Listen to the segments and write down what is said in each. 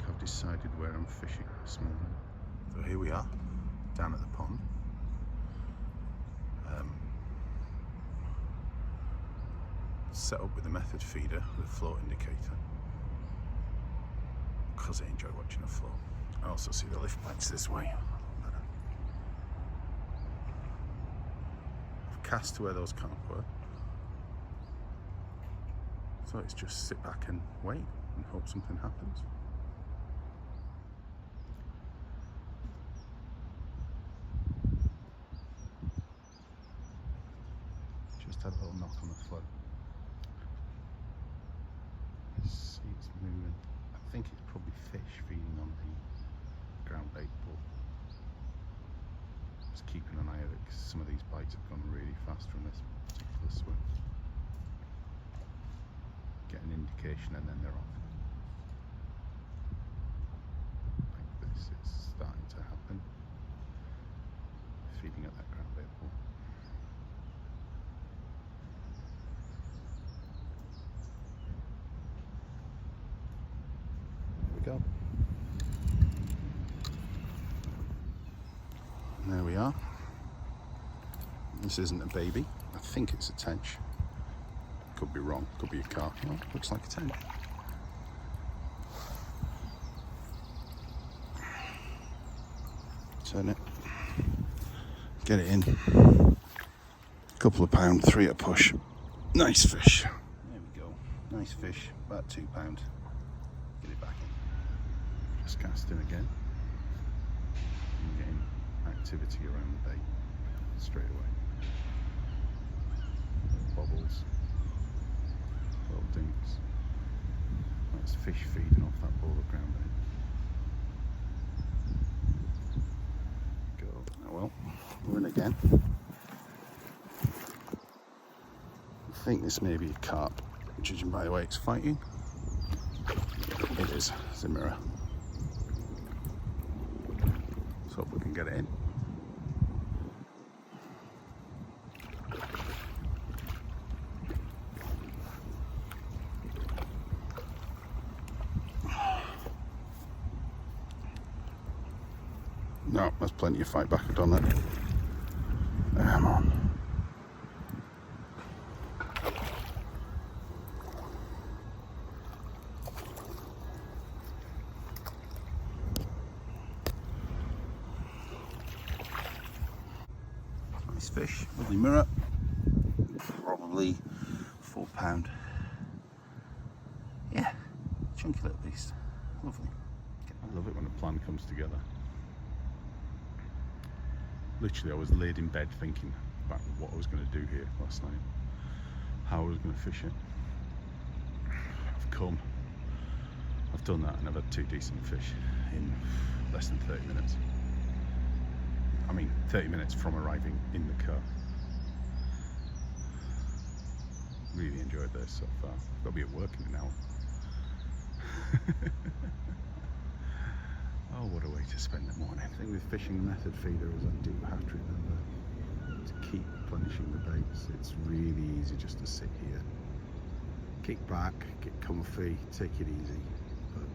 I've decided where I'm fishing this morning. So here we are, down at the pond. Set up with a method feeder with a float indicator, because I enjoy watching the flow. I also see the lift bites this way. I've cast to where those carp were. So it's just sit back and wait and hope something happens. Just had a little knock on the float. See, it's moving. I think it's probably fish feeding on the ground bait ball. Just keeping an eye on it because some of these bites have gone really fast from this particular swim. Get an indication and then they're off. Like this, it's starting to happen. Feeding at that ground bait ball. Go. And there we are. This isn't a baby. I think it's a tench. Could be wrong. Could be a carp. Oh, looks like a tench. Turn it. Get it in. Couple of pound, 3 at a push. Nice fish. There we go. Nice fish. About £2. Get it back in. Just casting again. I'm getting activity around the bait straight away. Bobbles, little dinks. That's fish feeding off that ball of ground bait. Go. Oh well, we're in again. I think this may be a carp, judging by the way it's fighting. It is. It's a mirror. So hope we can get it in. No, there's plenty of fight back. I've done that. Come on. Nice fish, lovely mirror, probably £4. Yeah, chunky little beast, lovely. I love it when a plan comes together. Literally, I was laid in bed thinking about what I was going to do here last night, how I was going to fish it. I've come, I've done that, and I've had 2 decent fish in less than 30 minutes. I mean, 30 minutes from arriving in the car. Really enjoyed this so far. I've got to be at work in an hour. Oh, what a way to spend the morning. The thing with fishing the method feeder is I do have to remember to keep replenishing the baits. It's really easy just to sit here, kick back, get comfy, take it easy. But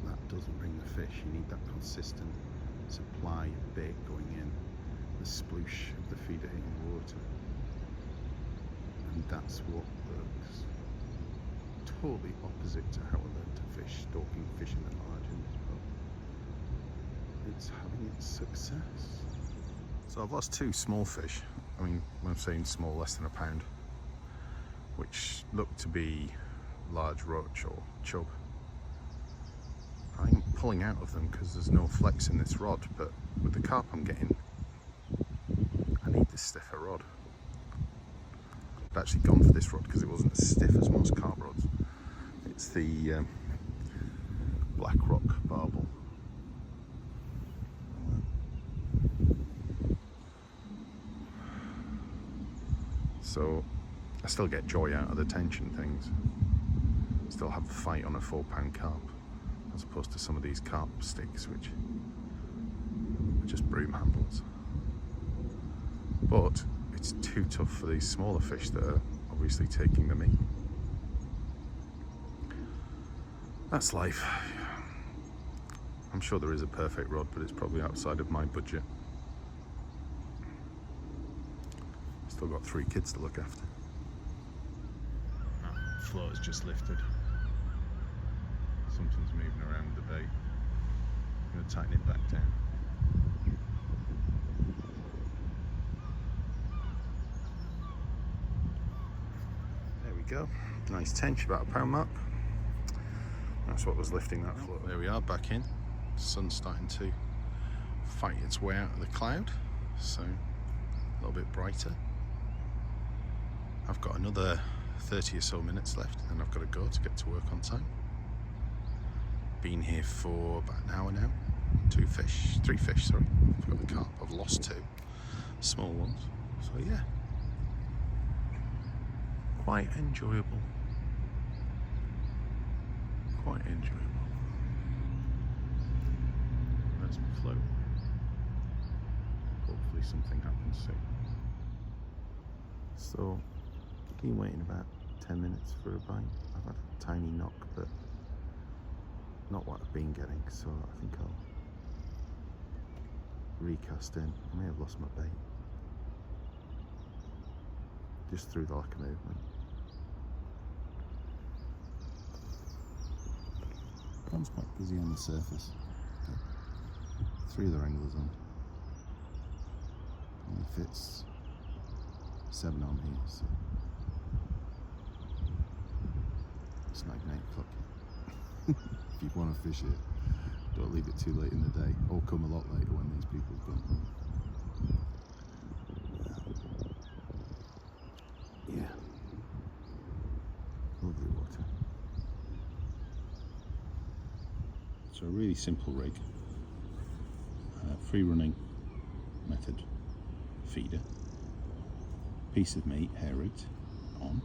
that doesn't bring the fish. You need that consistent supply of bait going in, the sploosh of the feeder hitting the water, and that's what works. Totally opposite to how I learned to fish, stalking fish in the margins, but it's having its success. So I've lost 2 small fish. I mean, when I'm saying small, less than £1, which look to be large roach or chub. I'm pulling out of them because there's no flex in this rod, but with the carp I'm getting, I need this stiffer rod. I'd actually gone for this rod because it wasn't as stiff as most carp rods. It's the Black Rock barbel. So I still get joy out of the tension things. Still have a fight on a £4 carp, as opposed to some of these carp sticks, which are just broom handles. But it's too tough for these smaller fish that are obviously taking the meat. That's life. I'm sure there is a perfect rod, but it's probably outside of my budget. Still got 3 kids to look after. That float has just lifted. Something's moving around the bait. I'm going to tighten it back down. There we go. Nice tench, about a pound mark. That's what was lifting that float. There we are, back in. The sun's starting to fight its way out of the cloud, so a little bit brighter. I've got another 30 or so minutes left, and I've got to go to get to work on time. Been here for about an hour now. 3 fish, sorry. I've got the carp. I've lost 2 small ones. So yeah, quite enjoyable. Quite enjoyable. There's my float. Hopefully something happens soon. So, been waiting about 10 minutes for a bite. I've had a tiny knock, but not what I've been getting, so I think I'll recast in. I may have lost my bait. Just through the lack of movement. Pond's quite busy on the surface. 3 other anglers on. Only fits 7 on here, so it's not 8 o'clock yet. If you want to fish it, don't leave it too late in the day, or come a lot later when these people have gone home. Yeah, lovely water. So a really simple rig, free running method feeder, piece of meat, hair rigged on.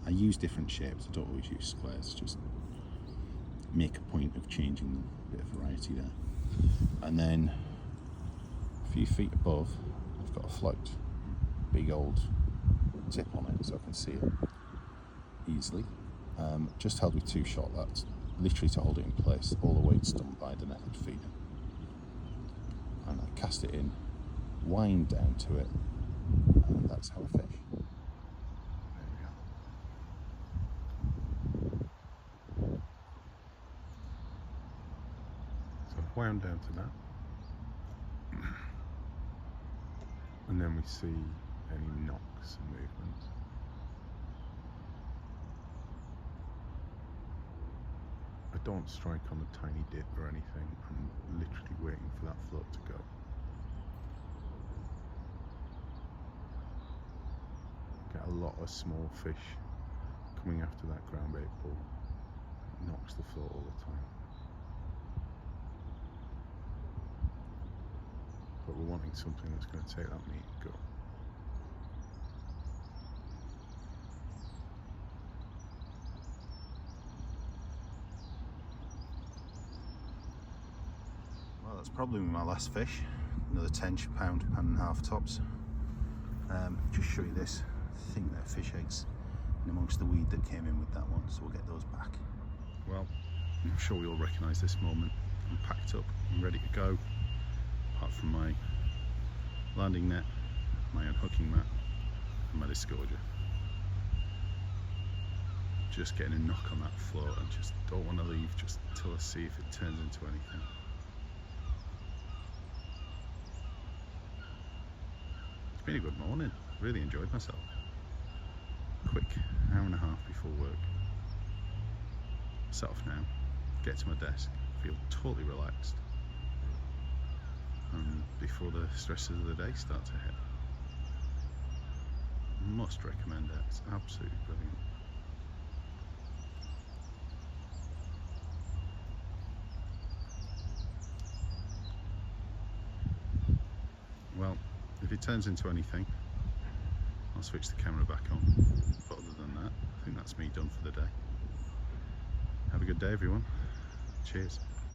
I use different shapes, I don't always use squares, just make a point of changing them, a bit of variety there. And then a few feet above, I've got a float, big old tip on it so I can see it easily. Just held with 2 shot, that's literally to hold it in place. All the weight's done by the method feeder. And I cast it in, wind down to it, and that's how I fish. Wound down to that, and then we see any knocks and movements. I don't strike on a tiny dip or anything. I'm literally waiting for that float to go. Get a lot of small fish coming after that ground bait pull. It knocks the float all the time. But we're wanting something that's going to take that meat and go. Well, that's probably my last fish. Another tench, pound and a half tops. Just show you this. I think they're fish eggs in amongst the weed that came in with that one, so we'll get those back. Well, I'm sure we all recognise this moment. I'm packed up, I'm ready to go. Apart from my landing net, my unhooking mat, and my disgorger. Just getting a knock on that float and just don't want to leave just until I see if it turns into anything. It's been a good morning, really enjoyed myself. Quick hour and a half before work. Set off now, get to my desk, feel totally relaxed. Before the stresses of the day start to hit. Must recommend it, it's absolutely brilliant. Well, if it turns into anything, I'll switch the camera back on. But other than that, I think that's me done for the day. Have a good day, everyone. Cheers.